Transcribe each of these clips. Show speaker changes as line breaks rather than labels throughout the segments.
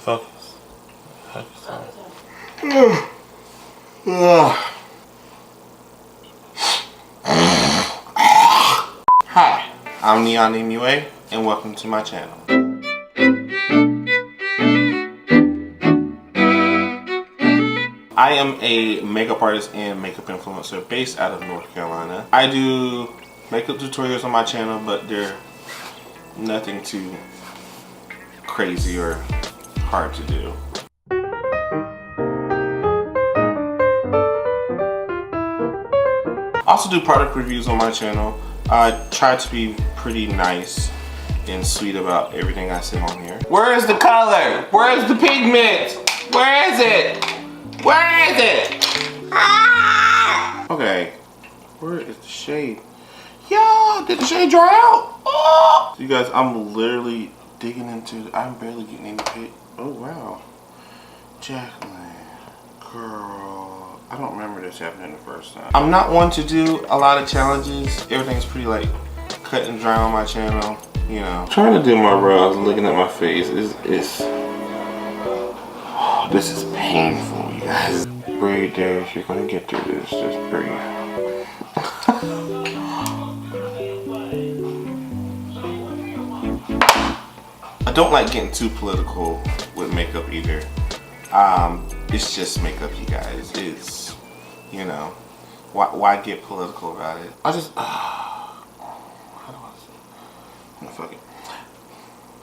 Focus. Focus on Hi, I'm NeonMUA and welcome to my channel. I am a makeup artist and makeup influencer based out of North Carolina. I do makeup tutorials on my channel, but they're nothing too crazy or hard to do. I also do product reviews on my channel. I try to be pretty nice and sweet about everything I say on here. Where is the color? Where is the pigment? Where is it? Where is it? Ah! Okay, where is the shade? Yo, did the shade dry out? Oh! So you guys, I'm literally digging into, I'm barely getting any pic. Oh wow. Jacqueline, girl. I don't remember this happening the first time. I'm not one to do a lot of challenges. Everything's pretty like cut and dry on my channel, you know. Trying to do my brows, looking at my face, this is painful, you guys. Breathe, Darius, you're gonna get through this, just breathe. I don't like getting too political with makeup either. It's just makeup, you guys. It's, you know, why get political about it? I just, how do I say? Fuck it.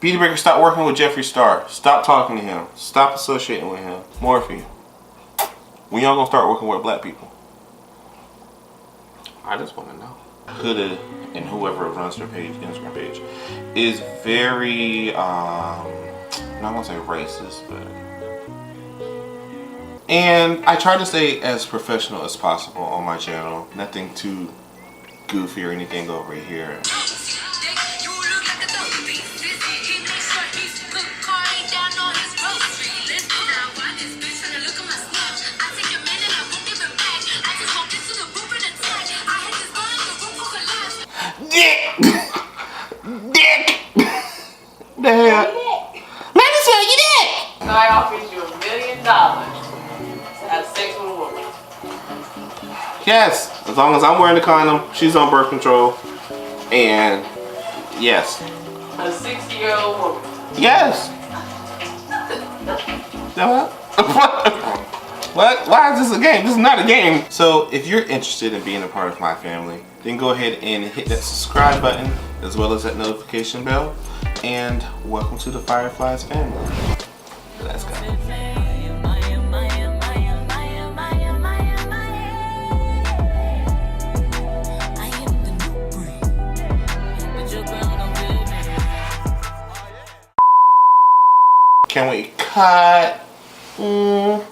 Beauty Breaker, stop working with Jeffree Star. Stop talking to him. Stop associating with him. Morphe, when y'all gonna start working with black people? I just want to know. Huda and whoever runs their page, Instagram page, is very, I'm not gonna say racist, but. And I try to stay as professional as possible on my channel. Nothing too goofy or anything over here. Dick! The hell? Let me tell you that!
So I offered you $1 million to have sex with a woman.
Yes, as long as I'm wearing the condom, she's on birth control, and yes.
A 60-year-old woman.
Yes. What? Why is this a game? This is not a game. So if you're interested in being a part of my family, then go ahead and hit that subscribe button as well as that notification bell. And welcome to the Fireflies family. Let's go. Can we cut? Ooh.